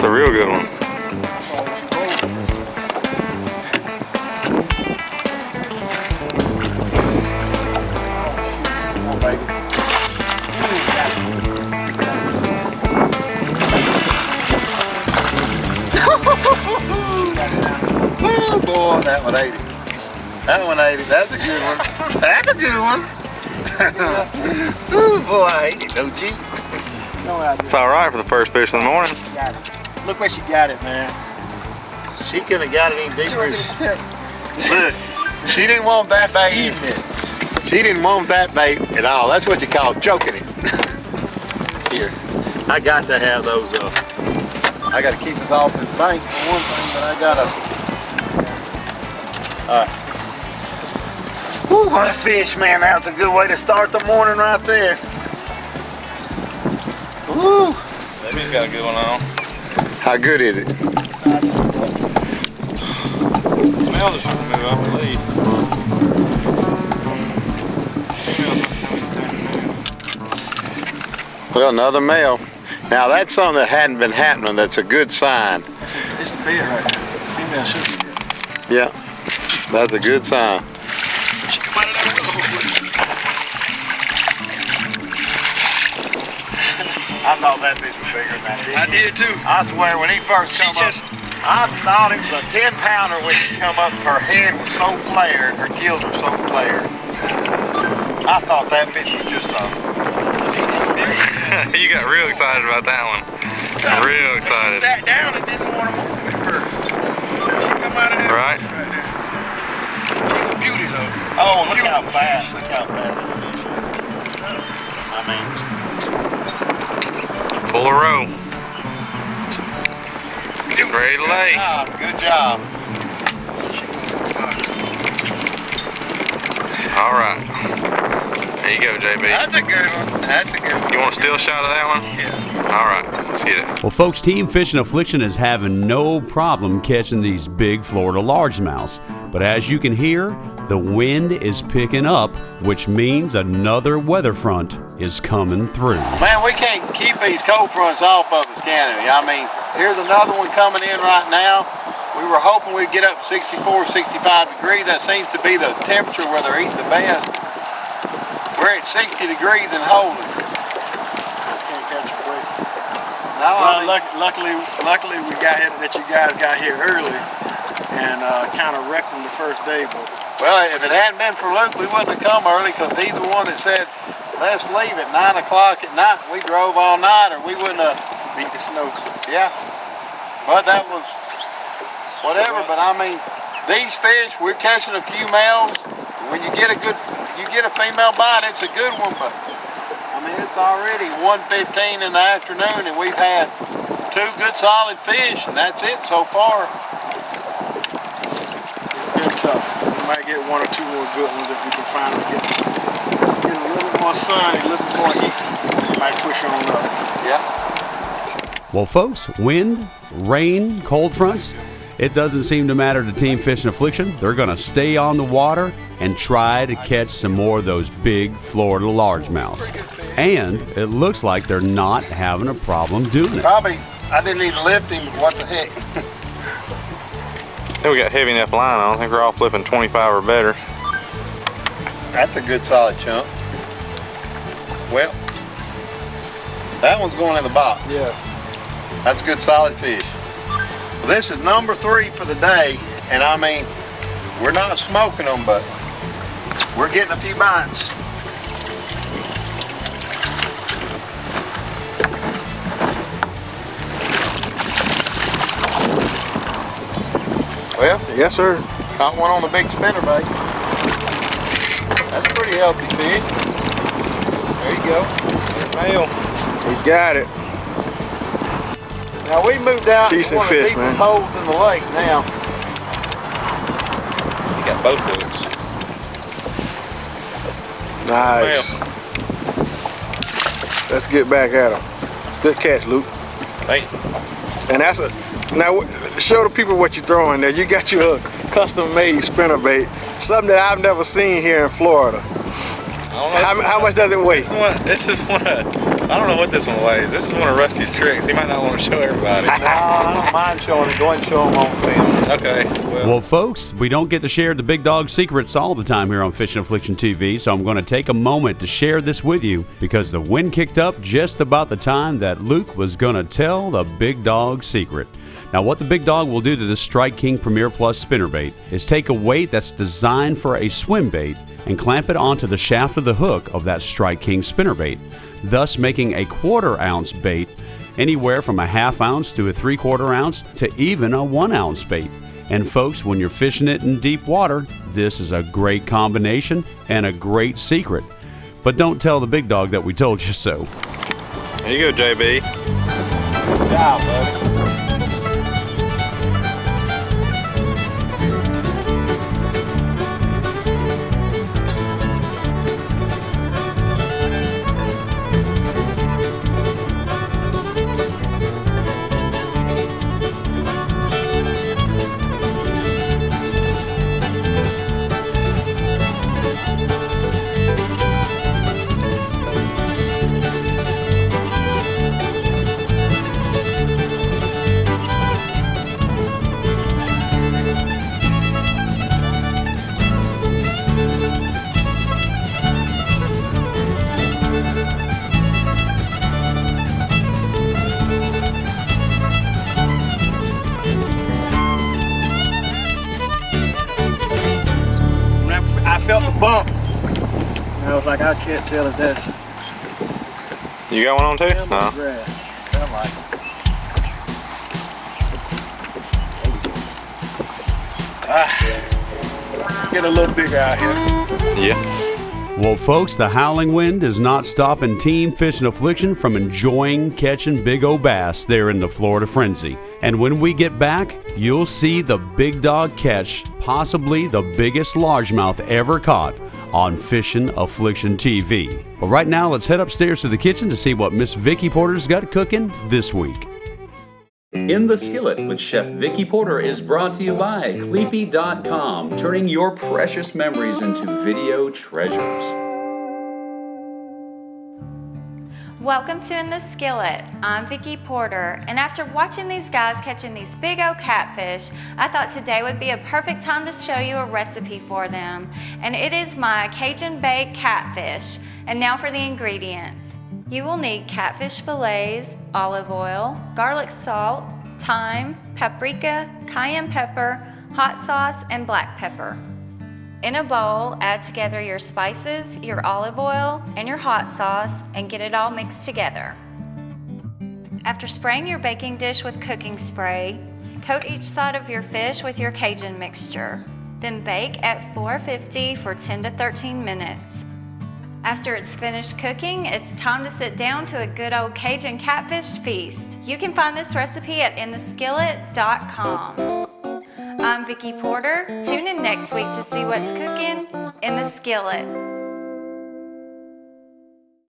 a real good one. Oh boy, that one ate it. That one ate it. That's a good one. That's a good one. Oh boy, I ate it, don't you? It's all right for the first fish in the morning. Got it. Look where she got it, man. She could have got it in deeper. Look, she didn't want that bait. She didn't want that bait at all. That's what you call choking it. Here, I got to have those. I got to keep us off this bank for one thing, but I gotta. Whew, what a fish, man! That's a good way to start the morning right there. Woo! Maybe he's got a good one on. How good is it? Smell just move, I believe. Well, another male. Now that's something that hadn't been happening. That's a good sign. It's the bed right there. The female should be good. Yeah, that's a good sign. She come out of that willow. I thought that fish was bigger than that. I did too. I swear, when he first come up, I thought it was a 10-pounder when she come up. Her head was so flared, her gills were so flared. I thought that fish was just You got real excited about that one. Real excited. She sat down and didn't want to move at first. She come out of that right there. She's a beauty though. oh, look how fast, look how fast that fish is. I mean, full of roe. Ready to lay. Good job. All right. There you go, JB. That's a good one. That's a good one. You want a still shot of that one? Yeah. All right, let's get it. Well, folks, Team Fishin Affliction is having no problem catching these big Florida largemouths. But as you can hear, the wind is picking up, which means another weather front is coming through. Man, we can't keep these cold fronts off of us, can we? I mean, here's another one coming in right now. We were hoping we'd get up 64, 65 degrees. That seems to be the temperature where they're eating the best. We're at 60 degrees and holding. Can't catch a break. No, Well, luckily we got here, that you guys got here early and kind of wrecked them the first day. But well, if it hadn't been for Luke, we wouldn't have come early because he's the one that said, let's leave at 9 o'clock at night. We drove all night or we wouldn't have beat the snow. Yeah, but that was whatever. But I mean, these fish, we're catching a few males. When you get a female bite, it's a good one. But I mean, it's already 1:15 in the afternoon, and we've had 2 good solid fish, and that's it so far. It's been tough. We might get 1 or 2 more good ones if we can finally get a little more sun, a little more heat. We might push on up. Yeah. Well, folks, wind, rain, cold fronts, it doesn't seem to matter to Team Fishin Affliction. They're going to stay on the water and try to catch some more of those big Florida largemouths. And it looks like they're not having a problem doing it. Probably, I didn't need to lift him, but what the heck. I think we got heavy enough line. I don't think we're all flipping 25 or better. That's a good solid chunk. Well, that one's going in the box. Yeah. That's a good solid fish. Well, this is number 3 for the day, and I mean, we're not smoking them, but we're getting a few bites. Well, Yes, sir. caught one on the big spinnerbait. That's a pretty healthy fish. There you go. Male. He got it. Now we moved out to Decent one of the fish, deepest man. holes in the lake now. You got both hooks. Nice. Let's get back at him. Good catch, Luke. Thank you. And that's a, now show the people what you're throwing there. You got your custom-made spinnerbait, something that I've never seen here in Florida. I don't know. How much does it weigh? This is one of I don't know what this one weighs. This is one of Rusty's tricks. He might not want to show everybody. No, I don't mind showing it. Go ahead and show them on film. Okay. Well, folks, we don't get to share the big dog secrets all the time here on Fishin' Affliction TV, so I'm going to take a moment to share this with you because the wind kicked up just about the time that Luke was going to tell the big dog secret. Now, what the big dog will do to this Strike King Premier Plus spinnerbait is take a weight that's designed for a swim bait and clamp it onto the shaft of the hook of that Strike King spinnerbait, thus making a 1/4 ounce bait anywhere from a 1/2 ounce to a 3/4 ounce to even a 1 ounce bait. And folks, when you're fishing it in deep water, this is a great combination and a great secret. But don't tell the big dog that we told you so. There you go, JB. Good job, buddy. I felt the bump. And I was like, I can't tell if that's You got one on too? him or No. grass. I like it. Get a little bigger out here. Yeah. Well, folks, the howling wind is not stopping Team Fishin' Affliction from enjoying catching big old bass there in the Florida Frenzy. And when we get back, you'll see the big dog catch possibly the biggest largemouth ever caught on Fishin' Affliction TV. But right now, let's head upstairs to the kitchen to see what Miss Vicky Porter's got cooking this week. In the Skillet with Chef Vicky Porter is brought to you by Cleepy.com, turning your precious memories into video treasures. Welcome to In the Skillet. I'm Vicky Porter, and after watching these guys catching these big old catfish, I thought today would be a perfect time to show you a recipe for them. And it is my Cajun baked catfish. And now for the ingredients. You will need catfish fillets, olive oil, garlic salt, thyme, paprika, cayenne pepper, hot sauce, and black pepper. In a bowl, add together your spices, your olive oil, and your hot sauce, and get it all mixed together. After spraying your baking dish with cooking spray, coat each side of your fish with your Cajun mixture. Then bake at 450 for 10 to 13 minutes. After it's finished cooking, it's time to sit down to a good old Cajun catfish feast. You can find this recipe at intheskillet.com. I'm Vicky Porter. Tune in next week to see what's cooking in the skillet.